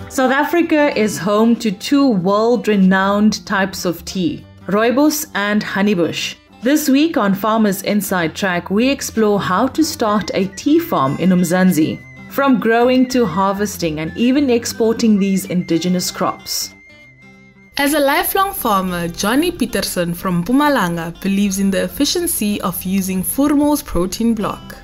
South Africa is home to two world-renowned types of tea, rooibos and honeybush. This week on Farmers Inside Track, we explore how to start a tea farm in Mzansi, from growing to harvesting and even exporting these indigenous crops. As a lifelong farmer, Johnny Pietersen from Mpumalanga believes in the efficiency of using Voermol's protein block.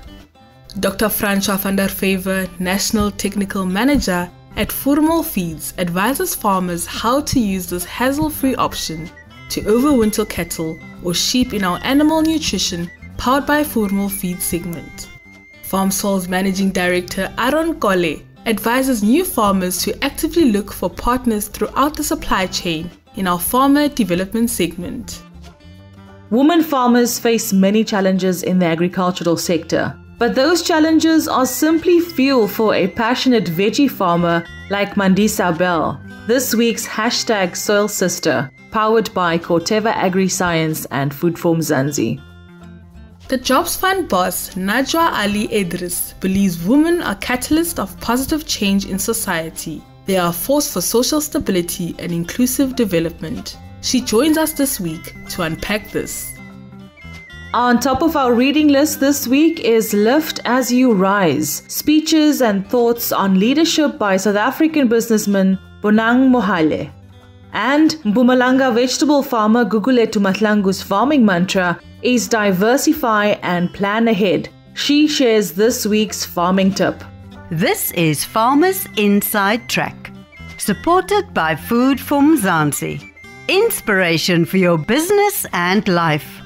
Dr. Francois van der Vyver, National Technical Manager at Voermol Feeds, advises farmers how to use this hassle-free option to overwinter cattle or sheep in our animal nutrition powered by Voermol Feeds segment. FarmSol's Managing Director Aron Kole advises new farmers to actively look for partners throughout the supply chain in our Farmer Development segment. Women farmers face many challenges in the agricultural sector, but those challenges are simply fuel for a passionate veggie farmer like Mandisa Bell, this week's hashtag Soil Sister, powered by Corteva Agriscience and Food for Mzansi. The Jobs Fund boss, Najwa Ali Idris, believes women are catalysts of positive change in society. They are a force for social stability and inclusive development. She joins us this week to unpack this. On top of our reading list this week is Lift As You Rise, speeches and thoughts on leadership by South African businessman Bonang Mohale. And Mpumalanga vegetable farmer Gugulethu Mahlangu's farming mantra is diversify and plan ahead. She shares this week's farming tip. This is Farmers Inside Track, supported by Food for Mzansi. Inspiration for your business and life.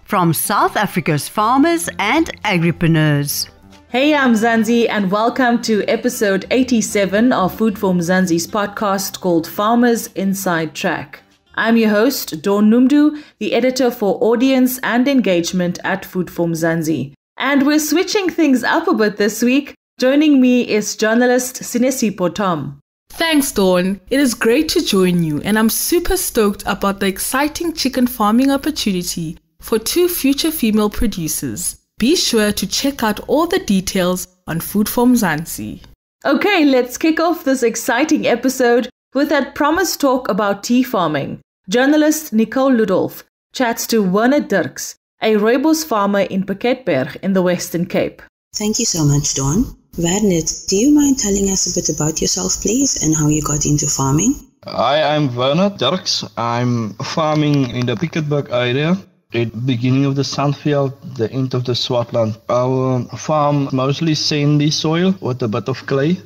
From South Africa's farmers and agripreneurs. Hey, I'm Mzansi and welcome to episode 87 of Food for Mzansi's podcast called Farmers Inside Track. I'm your host, Dawn Numdu, the editor for audience and engagement at Food for Mzansi. And we're switching things up a bit this week. Joining me is journalist Sinesi Potom. Thanks, Dawn. It is great to join you, and I'm super stoked about the exciting chicken farming opportunity for two future female producers. Be sure to check out all the details on Food for Mzansi. Okay, let's kick off this exciting episode with that promised talk about tea farming. Journalist Nicole Ludolf chats to Werner Dirks, a rooibos farmer in Piketberg in the Western Cape. Thank you so much, Dawn. Werner, do you mind telling us a bit about yourself, please, and how you got into farming? Hi, I'm Werner Dirks. I'm farming in the Piketberg area. At the beginning of the Sandveld, the end of the Swartland. Our farm mostly sandy soil with a bit of clay.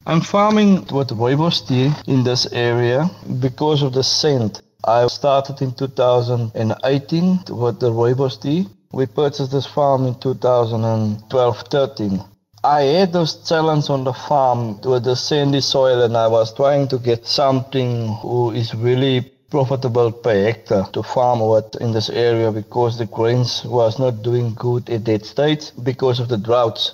I'm farming with rooibos tea in this area because of the scent. I started in 2018 with the rooibos tea. We purchased this farm in 2012-13. I had those challenges on the farm with the sandy soil, and I was trying to get something who is really profitable per hectare to farm with in this area because the grains was not doing good at that stage because of the droughts.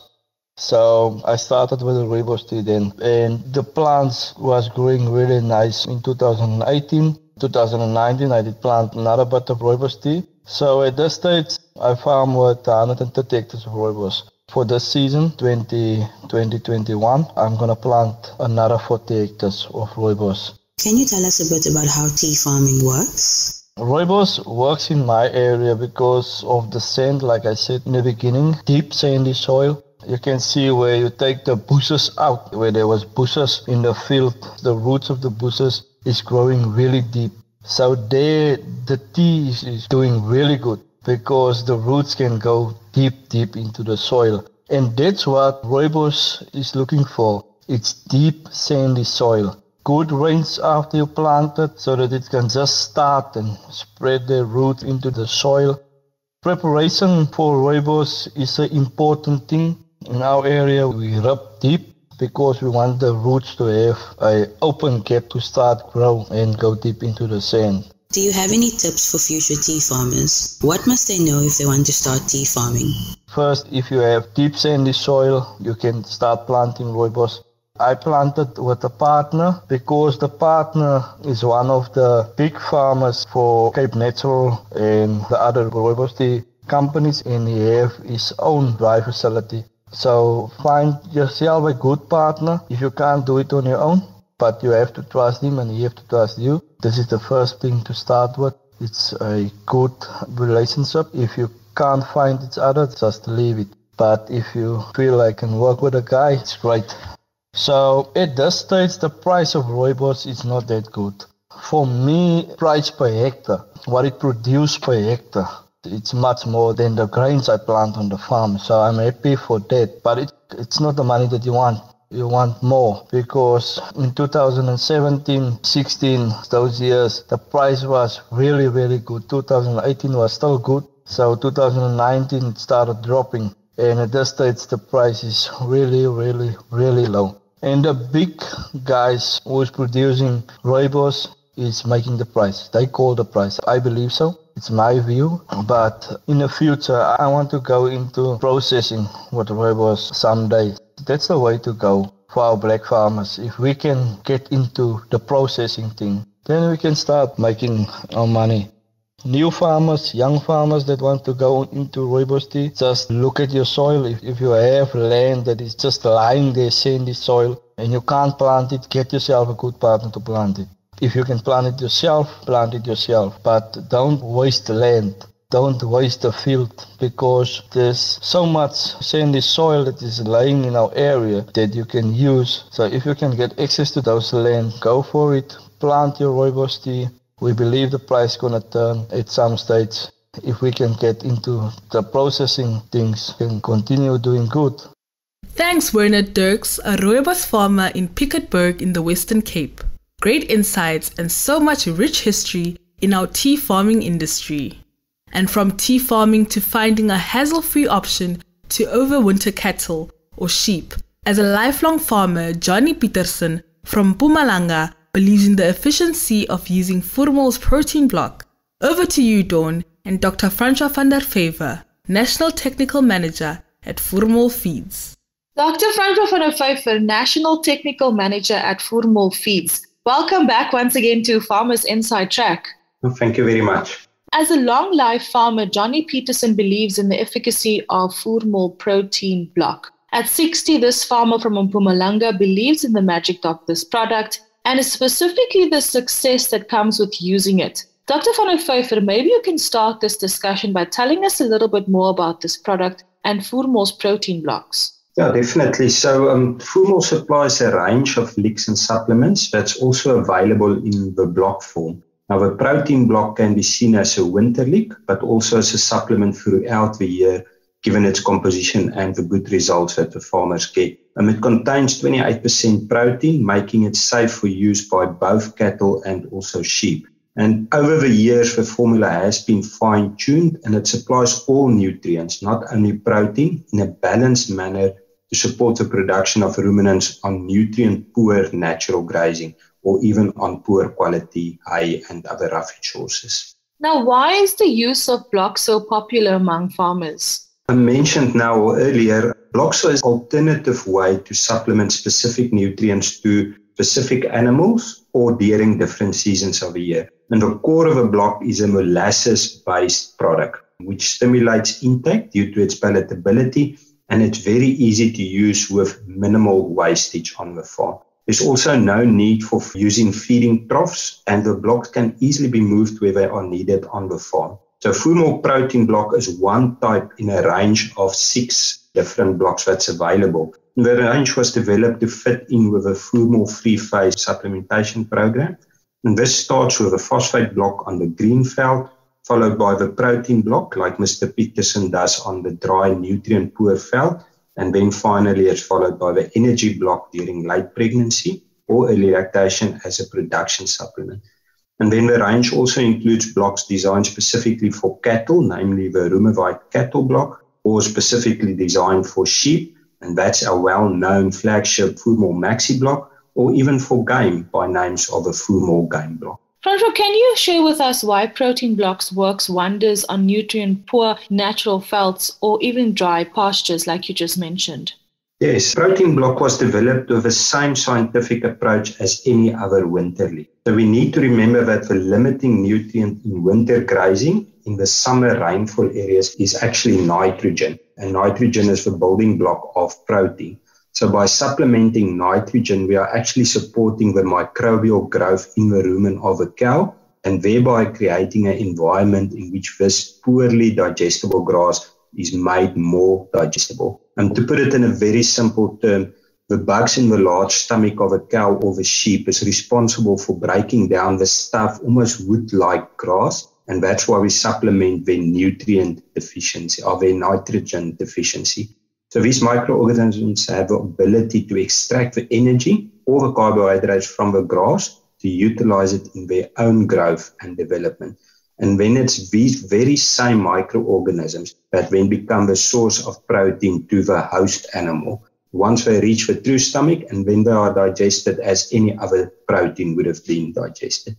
So I started with the rooibos tea then, and the plants was growing really nice in 2018. 2019 I did plant another bit of rooibos tea. So at this stage I farm with 130 hectares of rooibos. For this season 2021 I'm gonna plant another 40 hectares of rooibos. Can you tell us a bit about how tea farming works? Rooibos works in my area because of the sand, like I said in the beginning, deep sandy soil. You can see where you take the bushes out, where there was bushes in the field. The roots of the bushes is growing really deep. So there the tea is doing really good because the roots can go deep into the soil. And that's what rooibos is looking for. It's deep sandy soil. Good rains after you plant it so that it can just start and spread the roots into the soil. Preparation for rooibos is an important thing. In our area we rub deep because we want the roots to have an open gap to start grow and go deep into the sand. Do you have any tips for future tea farmers? What must they know if they want to start tea farming? First, if you have deep sandy soil, you can start planting rooibos. I planted with a partner because the partner is one of the big farmers for Cape Natural and the other rooibos tea companies, and he have his own dry facility. So find yourself a good partner. If you can't do it on your own, but you have to trust him and he have to trust you. This is the first thing to start with. It's a good relationship. If you can't find each other, just leave it. But if you feel I can work with a guy, it's great. So at this stage, the price of rooibos is not that good. For me, price per hectare, what it produces per hectare, it's much more than the grains I plant on the farm. So I'm happy for that. But it's not the money that you want. You want more, because in 2017, 16, those years, the price was really, really good. 2018 was still good. So 2019, it started dropping. And at this stage, the price is really, really, really low. And the big guys who's producing rooibos is making the price. They call the price. I believe so. It's my view. But in the future, I want to go into processing with rooibos someday. That's the way to go for our black farmers. If we can get into the processing thing, then we can start making our money. New farmers, young farmers that want to go into rooibos tea, just look at your soil. If you have land that is just lying there, sandy soil, and you can't plant it, get yourself a good partner to plant it. If you can plant it yourself, plant it yourself. But don't waste the land. Don't waste the field, because there's so much sandy soil that is lying in our area that you can use. So if you can get access to those land, go for it. Plant your rooibos tea. We believe the price is going to turn at some stage. If we can get into the processing things and continue doing good. Thanks, Werner Dirks, a rooibos farmer in Pietersen in the Western Cape. Great insights and so much rich history in our tea farming industry. And from tea farming to finding a hassle-free option to overwinter cattle or sheep. As a lifelong farmer, Johnny Pietersen from Mpumalanga believes in the efficiency of using Voermol's protein block. Over to you, Dawn, and Dr. Francois van der Vyver, National Technical Manager at Voermol Feeds. Dr. Francois van der Vyver, National Technical Manager at Voermol Feeds. Welcome back once again to Farmers Inside Track. Well, thank you very much. As a long-life farmer, Johnny Pietersen believes in the efficacy of Voermol protein block. At 60, this farmer from Mpumalanga believes in the magic of this product and specifically the success that comes with using it. Dr. van der Vyver, maybe you can start this discussion by telling us a little bit more about this product and Voermol's protein blocks. Yeah, definitely. So Voermol supplies a range of licks and supplements that's also available in the block form. Now, the protein block can be seen as a winter lick, but also as a supplement throughout the year, given its composition and the good results that the farmers get. It contains 28% protein, making it safe for use by both cattle and also sheep. And over the years, the formula has been fine-tuned and it supplies all nutrients, not only protein, in a balanced manner to support the production of ruminants on nutrient-poor natural grazing or even on poor quality hay and other roughage sources. Now, why is the use of blocks so popular among farmers? I mentioned now or earlier, blocks is an alternative way to supplement specific nutrients to specific animals or during different seasons of the year. And the core of a block is a molasses-based product, which stimulates intake due to its palatability, and it's very easy to use with minimal wastage on the farm. There's also no need for using feeding troughs, and the blocks can easily be moved where they are needed on the farm. So Voermol protein block is one type in a range of 6 different blocks that's available. The range was developed to fit in with a Voermol 3-phase supplementation program. And this starts with a phosphate block on the green veld, followed by the protein block, like Mr. Pietersen does on the dry nutrient-poor veld. And then finally, it's followed by the energy block during late pregnancy or early lactation as a production supplement. And then the range also includes blocks designed specifically for cattle, namely the Rumewite cattle block, or specifically designed for sheep, and that's a well-known flagship Voermol Maxi block, or even for game by names of a Voermol game block. Francois, can you share with us why protein blocks works wonders on nutrient-poor natural velds or even dry pastures like you just mentioned? Yes, protein block was developed with the same scientific approach as any other winter lick. So we need to remember that the limiting nutrient in winter grazing in the summer rainfall areas is actually nitrogen. And nitrogen is the building block of protein. So by supplementing nitrogen, we are actually supporting the microbial growth in the rumen of a cow and thereby creating an environment in which this poorly digestible grass is made more digestible. And to put it in a very simple term, the bugs in the large stomach of a cow or the sheep is responsible for breaking down the stuff, almost wood-like grass, and that's why we supplement their nutrient deficiency or their nitrogen deficiency. So these microorganisms have the ability to extract the energy or the carbohydrates from the grass to utilize it in their own growth and development. And then it's these very same microorganisms that then become the source of protein to the host animal once they reach the true stomach, and then they are digested as any other protein would have been digested.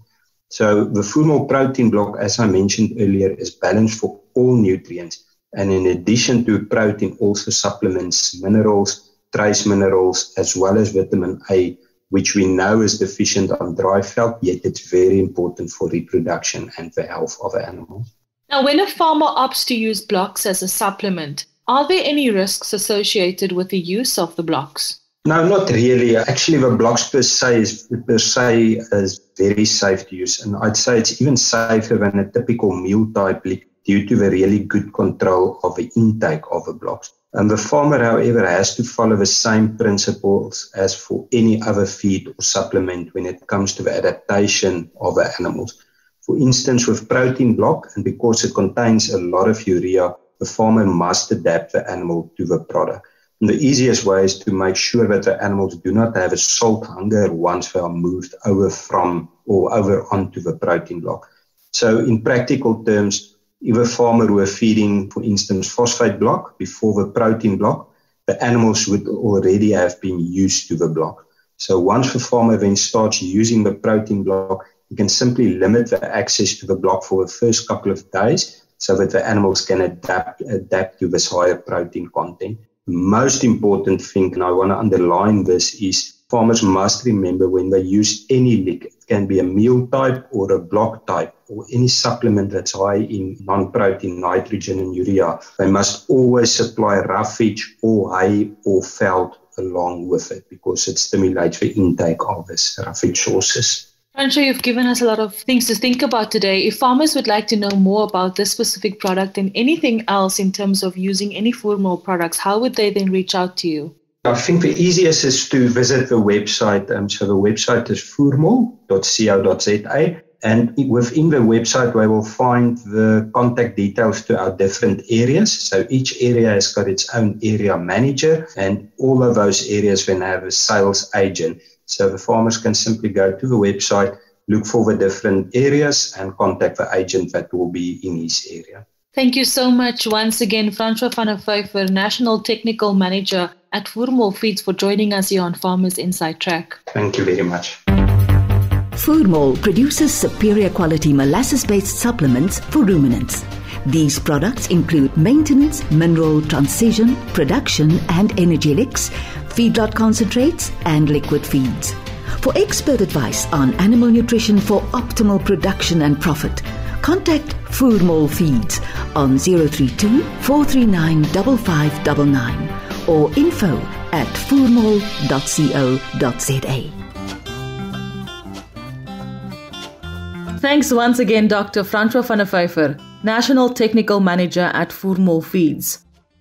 So the Voermol protein block, as I mentioned earlier, is balanced for all nutrients. And in addition to protein, also supplements minerals, trace minerals, as well as vitamin A, which we know is deficient on dry veld, yet it's very important for reproduction and the health of the animal. Now, when a farmer opts to use blocks as a supplement, are there any risks associated with the use of the blocks? No, not really. Actually, the blocks per se is very safe to use. And I'd say it's even safer than a typical meal type lick due to the really good control of the intake of the blocks. And the farmer, however, has to follow the same principles as for any other feed or supplement when it comes to the adaptation of the animals. For instance, with protein block, and because it contains a lot of urea, the farmer must adapt the animal to the product. And the easiest way is to make sure that the animals do not have a salt hunger once they are moved over from or over onto the protein block. So in practical terms, if a farmer were feeding, for instance, phosphate block before the protein block, the animals would already have been used to the block. So once the farmer then starts using the protein block, you can simply limit the access to the block for the first couple of days so that the animals can adapt to this higher protein content. The most important thing, and I want to underline this, is farmers must remember when they use any lick, it can be a meal type or a block type or any supplement that's high in non-protein, nitrogen and urea, they must always supply roughage or hay or veld along with it because it stimulates the intake of these roughage sources. Francois, you've given us a lot of things to think about today. If farmers would like to know more about this specific product and anything else in terms of using any Voermol products, how would they then reach out to you? I think the easiest is to visit the website. So the website is voermol.co.za. And within the website, we will find the contact details to our different areas. So each area has got its own area manager, and all of those areas then have a sales agent. So the farmers can simply go to the website, look for the different areas, and contact the agent that will be in his area. Thank you so much once again, Francois van der Vyver, National Technical Manager at Voermol Feeds, for joining us here on Farmers Inside Track. Thank you very much. Voermol produces superior quality molasses-based supplements for ruminants. These products include maintenance, mineral transition, production and energy licks, feedlot concentrates and liquid feeds. For expert advice on animal nutrition for optimal production and profit, contact Voermol Feeds on 032 439 5599 or info@voermol.co.za. Thanks once again, Dr. Francois van der Vyver, National Technical Manager at Voermol Feeds.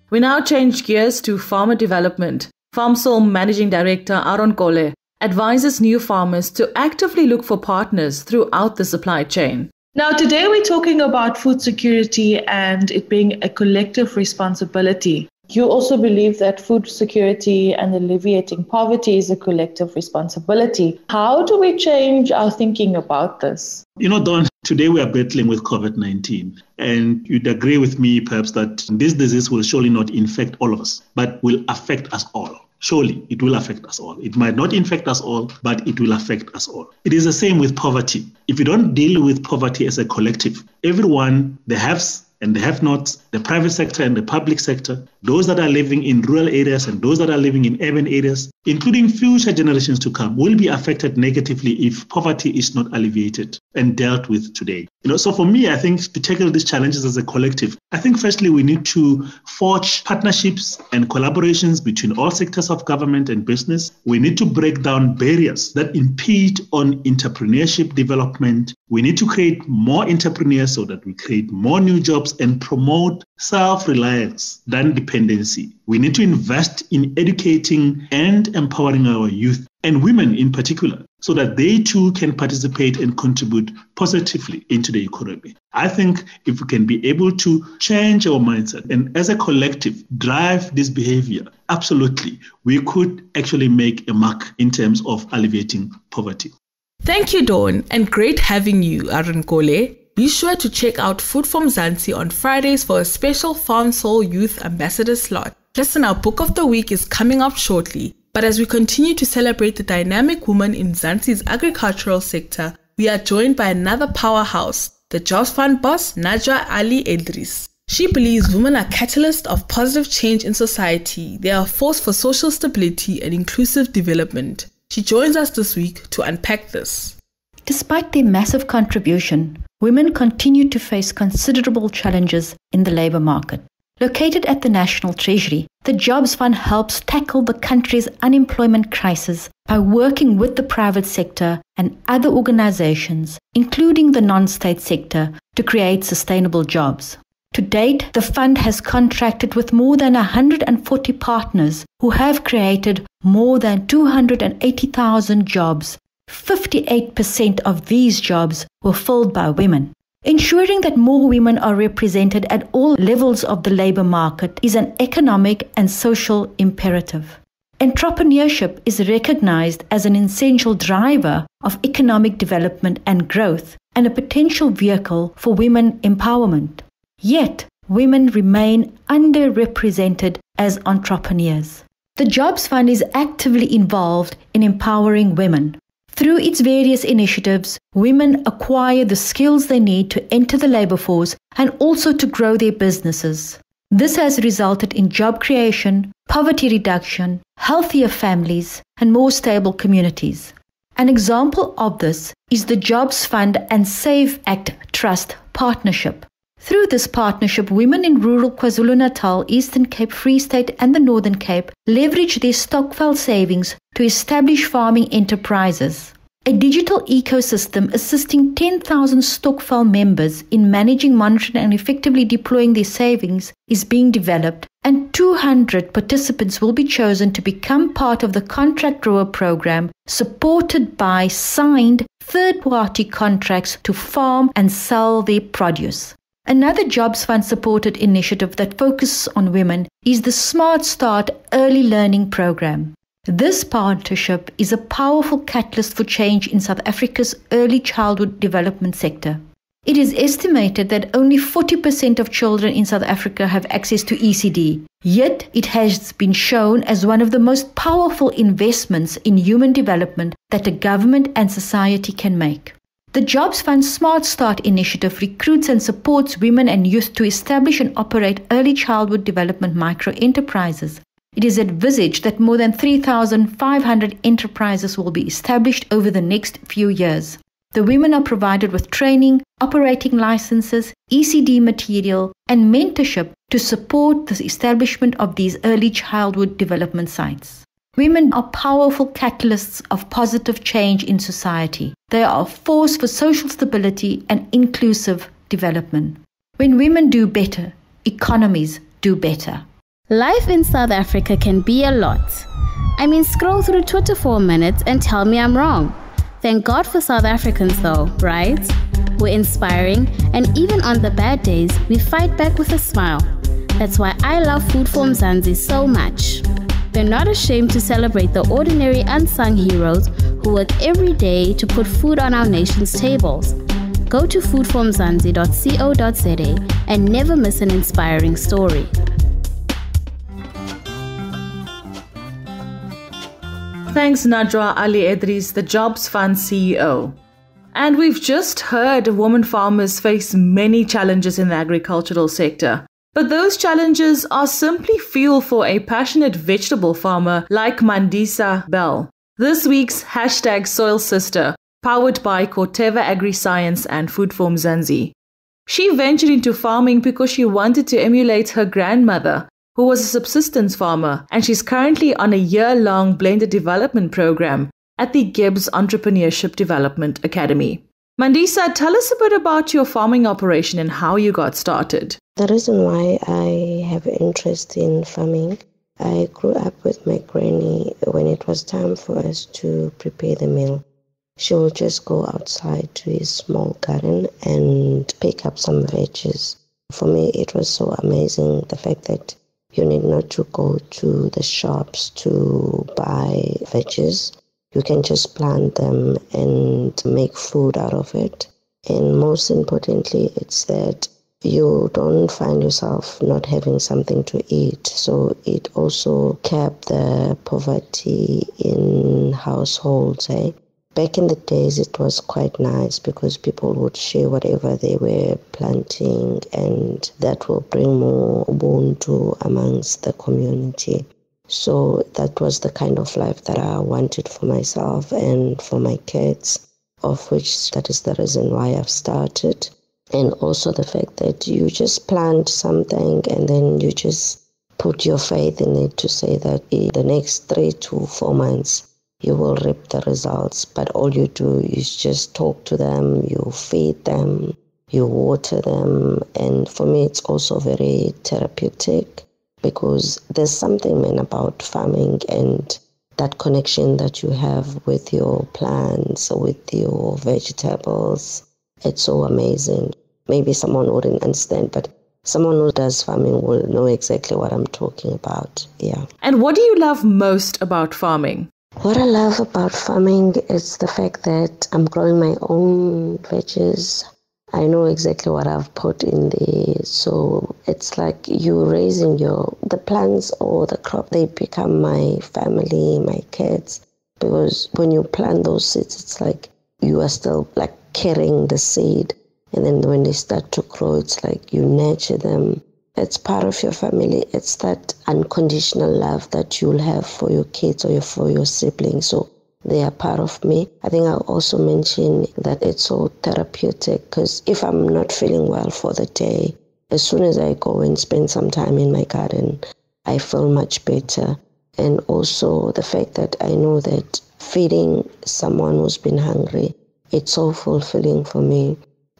We now change gears to farmer development. FarmSol Managing Director Aron Kole advises new farmers to actively look for partners throughout the supply chain. Now, today we're talking about food security and it being a collective responsibility. You also believe that food security and alleviating poverty is a collective responsibility. How do we change our thinking about this? Dawn, today we are battling with COVID-19, and you'd agree with me perhaps that this disease will surely not infect all of us, but will affect us all. Surely it will affect us all. It might not infect us all, but it will affect us all. It is the same with poverty. If you don't deal with poverty as a collective, everyone, the haves and the have-nots, the private sector and the public sector, those that are living in rural areas and those that are living in urban areas, including future generations to come, will be affected negatively if poverty is not alleviated and dealt with today. So for me, I think to tackle these challenges as a collective, I think firstly we need to forge partnerships and collaborations between all sectors of government and business. We need to break down barriers that impede on entrepreneurship development. We need to create more entrepreneurs so that we create more new jobs and promote self-reliance than dependency. We need to invest in educating and empowering our youth and women in particular, so that they too can participate and contribute positively into the economy. I think if we can be able to change our mindset and as a collective drive this behavior, absolutely, we could actually make a mark in terms of alleviating poverty. Thank you, Dawn, and great having you, Aron Kole. Be sure to check out Food from Mzansi on Fridays for a special FarmSol Youth Ambassador slot. Listen, our book of the week is coming up shortly. But as we continue to celebrate the dynamic woman in Mzansi's agricultural sector, we are joined by another powerhouse, the Jobs Fund boss, Najwa Ali Edris. She believes women are catalysts of positive change in society. They are a force for social stability and inclusive development. She joins us this week to unpack this. Despite their massive contribution, women continue to face considerable challenges in the labour market. Located at the National Treasury, the Jobs Fund helps tackle the country's unemployment crisis by working with the private sector and other organizations, including the non-state sector, to create sustainable jobs. To date, the fund has contracted with more than 140 partners who have created more than 280,000 jobs. 58% of these jobs were filled by women. Ensuring that more women are represented at all levels of the labour market is an economic and social imperative. Entrepreneurship is recognised as an essential driver of economic development and growth and a potential vehicle for women empowerment. Yet, women remain underrepresented as entrepreneurs. The Jobs Fund is actively involved in empowering women. Through its various initiatives, women acquire the skills they need to enter the labour force and also to grow their businesses. This has resulted in job creation, poverty reduction, healthier families, and more stable communities. An example of this is the Jobs Fund and Save Act Trust partnership. Through this partnership, women in rural KwaZulu-Natal, Eastern Cape, Free State and the Northern Cape leverage their stokvel savings to establish farming enterprises. A digital ecosystem assisting 10,000 stokvel members in managing, monitoring and effectively deploying their savings is being developed, and 200 participants will be chosen to become part of the contract grower program, supported by signed third-party contracts to farm and sell their produce. Another Jobs Fund supported initiative that focuses on women is the Smart Start Early Learning Program. This partnership is a powerful catalyst for change in South Africa's early childhood development sector. It is estimated that only 40% of children in South Africa have access to ECD, yet it has been shown as one of the most powerful investments in human development that a government and society can make. The Jobs Fund Smart Start initiative recruits and supports women and youth to establish and operate early childhood development micro-enterprises. It is envisaged that more than 3,500 enterprises will be established over the next few years. The women are provided with training, operating licenses, ECD material, and mentorship to support the establishment of these early childhood development sites. Women are powerful catalysts of positive change in society. They are a force for social stability and inclusive development. When women do better, economies do better. Life in South Africa can be a lot. Scroll through Twitter for a minute and tell me I'm wrong. Thank God for South Africans though, right? We're inspiring, and even on the bad days, we fight back with a smile. That's why I love Food for Mzansi so much. They're not ashamed to celebrate the ordinary unsung heroes who work every day to put food on our nation's tables. Go to foodformzansi.co.za and never miss an inspiring story. Thanks, Najwa Ali Edris, the Jobs Fund CEO. And we've just heard women farmers face many challenges in the agricultural sector. But those challenges are simply fuel for a passionate vegetable farmer like Mandisa Bell. This week's hashtag Soil Sister, powered by Corteva Agriscience and Food for Mzansi. She ventured into farming because she wanted to emulate her grandmother, who was a subsistence farmer, and she's currently on a year-long blended development program at the Gibbs Entrepreneurship Development Academy. Mandisa, tell us a bit about your farming operation and how you got started. The reason why I have interest in farming, I grew up with my granny. When it was time for us to prepare the meal, she would just go outside to his small garden and pick up some veggies. For me, it was so amazing, the fact that you need not to go to the shops to buy veggies. You can just plant them and make food out of it. And most importantly, it's that you don't find yourself not having something to eat. So it also kept the poverty in households. Back in the days, it was quite nice because people would share whatever they were planting, and that will bring more ubuntu amongst the community. So that was the kind of life that I wanted for myself and for my kids, of which that is the reason why I've started. And also the fact that you just plant something and then you just put your faith in it to say that in the next 3 to 4 months, you will reap the results. But all you do is just talk to them, you feed them, you water them. And for me, it's also very therapeutic because there's something, about farming and that connection that you have with your plants, with your vegetables. It's so amazing. Maybe someone wouldn't understand, but someone who does farming will know exactly what I'm talking about. Yeah. And what do you love most about farming? What I love about farming is the fact that I'm growing my own veggies. I know exactly what I've put in there. So it's like you raising the plants or the crop, they become my family, my kids. Because when you plant those seeds, it's like you are still like carrying the seed. And then when they start to grow, it's like you nurture them. It's part of your family. It's that unconditional love that you'll have for your kids or for your siblings. So they are part of me. I think I'll also mention that it's so therapeutic because if I'm not feeling well for the day, as soon as I go and spend some time in my garden, I feel much better. And also the fact that I know that feeding someone who's been hungry, it's so fulfilling for me.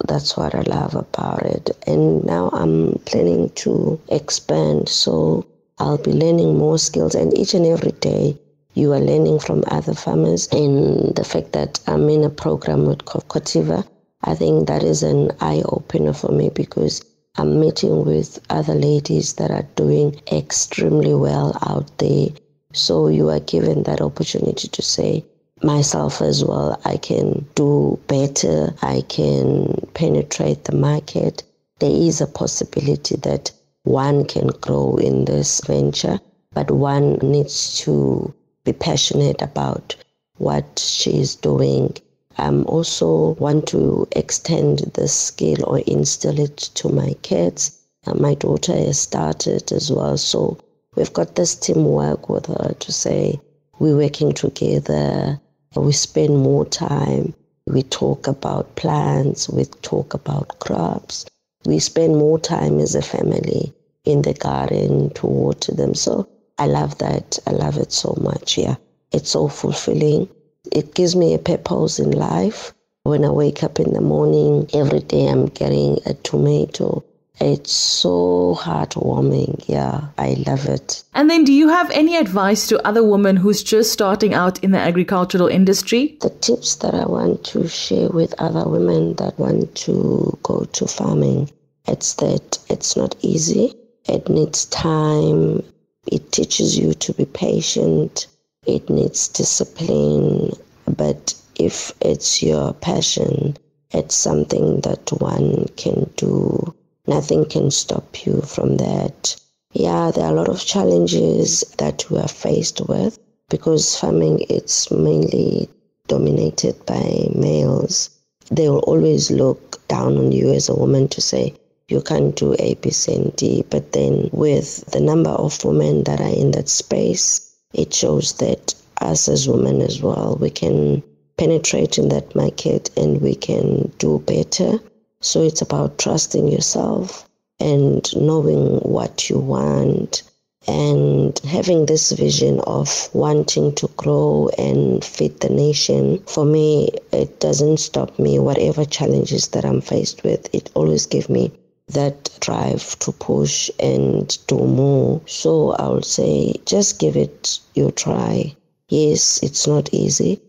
That's what I love about it. And now I'm planning to expand, so I'll be learning more skills. And each and every day, you are learning from other farmers. And the fact that I'm in a program with Corteva, I think that is an eye-opener for me because I'm meeting with other ladies that are doing extremely well out there. So you are given that opportunity to say, myself as well, I can do better, I can penetrate the market. There is a possibility that one can grow in this venture, but one needs to be passionate about what she is doing. I also want to extend this skill or instill it to my kids. My daughter has started as well, so we've got this teamwork with her to say we're working together. We spend more time. We talk about plants. We talk about crops. We spend more time as a family in the garden to water them. So I love that. I love it so much. Yeah, it's so fulfilling. It gives me a purpose in life. When I wake up in the morning, every day I'm getting a tomato. It's so heartwarming. Yeah, I love it. And then do you have any advice to other women who's just starting out in the agricultural industry? The tips that I want to share with other women that want to go to farming, it's that it's not easy. It needs time. It teaches you to be patient. It needs discipline. But if it's your passion, it's something that one can do. Nothing can stop you from that. Yeah, there are a lot of challenges that we are faced with because farming it's mainly dominated by males. they will always look down on you as a woman to say, you can't do A, B, C, and D. But then with the number of women that are in that space, it shows that us as women as well, we can penetrate in that market and we can do better. So it's about trusting yourself and knowing what you want and having this vision of wanting to grow and feed the nation. For me, it doesn't stop me. Whatever challenges that I'm faced with, it always gives me that drive to push and do more. So I would say just give it your try. Yes, it's not easy.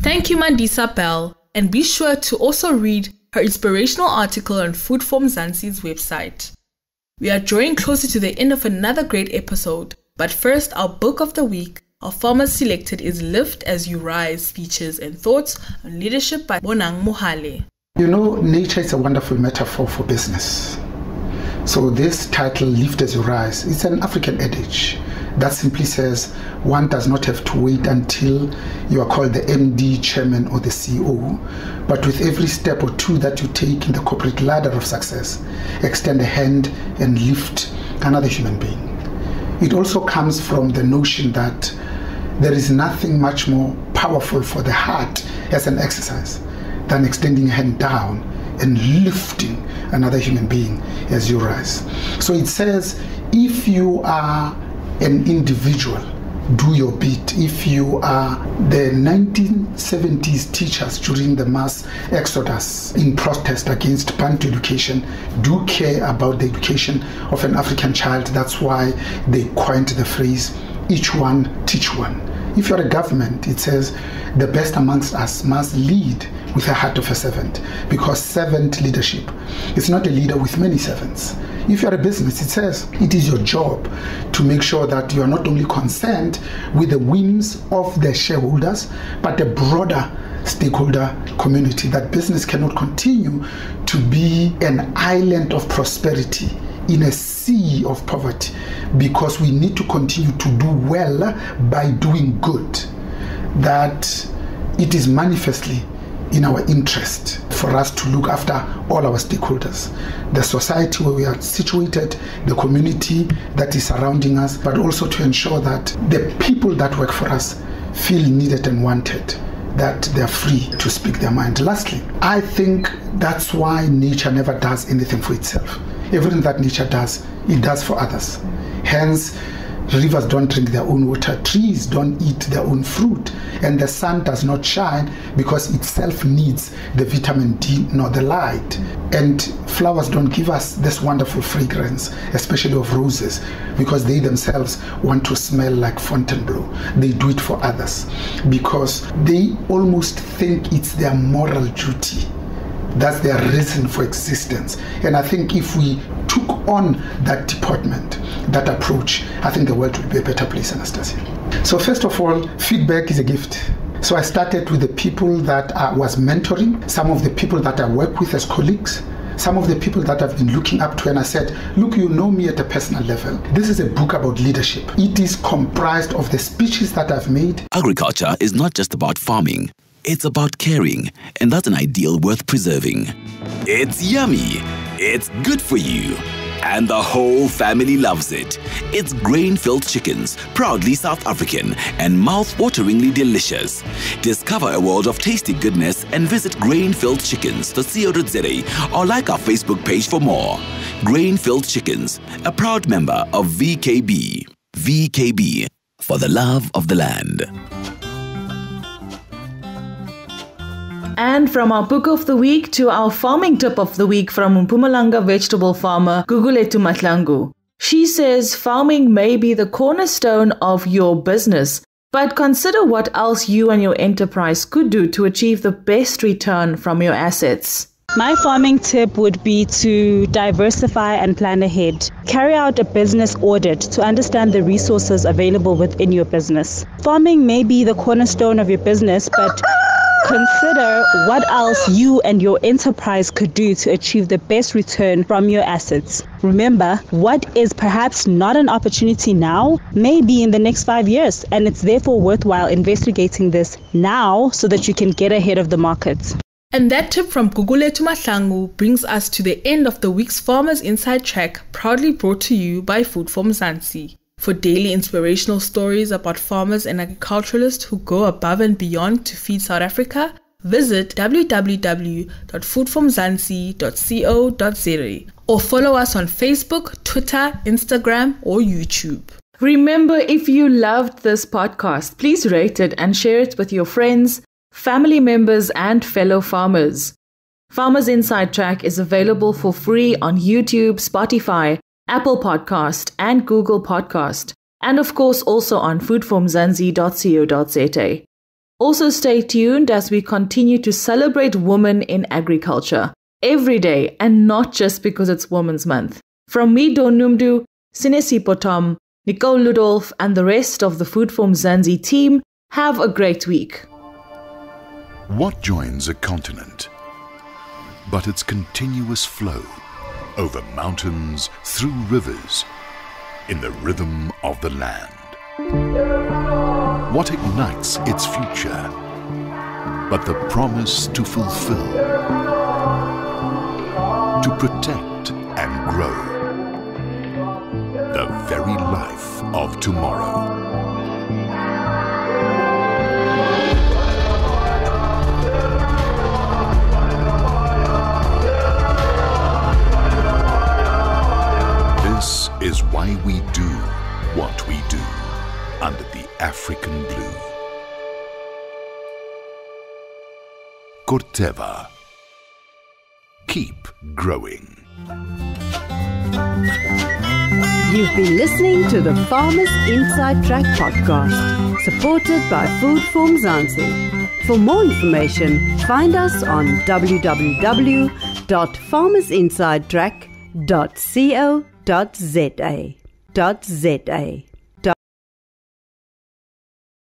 Thank you, Mandisa Bell, and be sure to also read her inspirational article on Food for Mzansi's website. We are drawing closer to the end of another great episode, but first, our book of the week, our farmers selected, is Lift As You Rise, Speeches and Thoughts on Leadership by Bonang Mohale. You know, nature is a wonderful metaphor for business. So this title, Lift As You Rise, it's an African adage that simply says one does not have to wait until you are called the MD, chairman, or the CEO, but with every step or two that you take in the corporate ladder of success, extend a hand and lift another human being. It also comes from the notion that there is nothing much more powerful for the heart as an exercise than extending a hand down and lifting another human being as you rise. So it says, if you are an individual, do your bit. If you are the 1970s teachers during the mass exodus in protest against Bantu education, do care about the education of an African child. That's why they coined the phrase, each one, teach one. If you're a government, it says, the best amongst us must lead with a heart of a servant, because servant leadership is not a leader with many servants. If you're a business, it says it is your job to make sure that you are not only concerned with the whims of the shareholders, but a broader stakeholder community, that business cannot continue to be an island of prosperity in a sea of poverty, because we need to continue to do well by doing good, that it is manifestly in our interest for us to look after all our stakeholders, the society where we are situated, the community that is surrounding us, but also to ensure that the people that work for us feel needed and wanted, that they are free to speak their mind. Lastly, I think that's why nature never does anything for itself. Everything that nature does, it does for others. Hence, rivers don't drink their own water, trees don't eat their own fruit, and the sun does not shine because itself needs the vitamin D nor the light. And flowers don't give us this wonderful fragrance, especially of roses, because they themselves want to smell like Fontainebleau. They do it for others because they almost think it's their moral duty. That's their reason for existence. And I think if we took on that department, that approach, I think the world would be a better place, Anastasia. So first of all, feedback is a gift. So I started with the people that I was mentoring, some of the people that I work with as colleagues, some of the people that I've been looking up to, and I said, look, you know me at a personal level. This is a book about leadership. It is comprised of the speeches that I've made. Agriculture is not just about farming. It's about caring, and that's an ideal worth preserving. It's yummy, it's good for you, and the whole family loves it. It's grain-filled chickens, proudly South African and mouth-wateringly delicious. Discover a world of tasty goodness and visit Grain-Filled Chickens.co.za or like our Facebook page for more. Grain-Filled Chickens, a proud member of VKB. VKB, for the love of the land. And from our book of the week to our farming tip of the week from Mpumalanga vegetable farmer Gugulethu Mahlangu. She says farming may be the cornerstone of your business, but consider what else you and your enterprise could do to achieve the best return from your assets. My farming tip would be to diversify and plan ahead. Carry out a business audit to understand the resources available within your business. Farming may be the cornerstone of your business, but consider what else you and your enterprise could do to achieve the best return from your assets. Remember, what is perhaps not an opportunity now may be in the next 5 years, and it's therefore worthwhile investigating this now so that you can get ahead of the market. And that tip from Gugulethu Mahlangu brings us to the end of the week's Farmers Inside Track, proudly brought to you by Food for Mzansi. For daily inspirational stories about farmers and agriculturalists who go above and beyond to feed South Africa, visit www.foodformzansi.co.za or follow us on Facebook, Twitter, Instagram, or YouTube. Remember, if you loved this podcast, please rate it and share it with your friends, family members, and fellow farmers. Farmers Inside Track is available for free on YouTube, Spotify, Apple Podcast, and Google Podcast, and of course also on foodformzansi.co.za. Also stay tuned as we continue to celebrate women in agriculture every day, and not just because it's Women's Month. From me, Don Numdu, Sinesi Potom, Nicole Ludolf, and the rest of the Food for Mzansi team, have a great week. What joins a continent but its continuous flow over mountains, through rivers, in the rhythm of the land? What ignites its future but the promise to fulfill, to protect and grow the very life of tomorrow? This is why we do what we do under the African blue. Corteva. Keep growing. You've been listening to the Farmers Inside Track podcast, supported by Food for Mzansi. For more information, find us on www.farmersinsidetrack.co.za.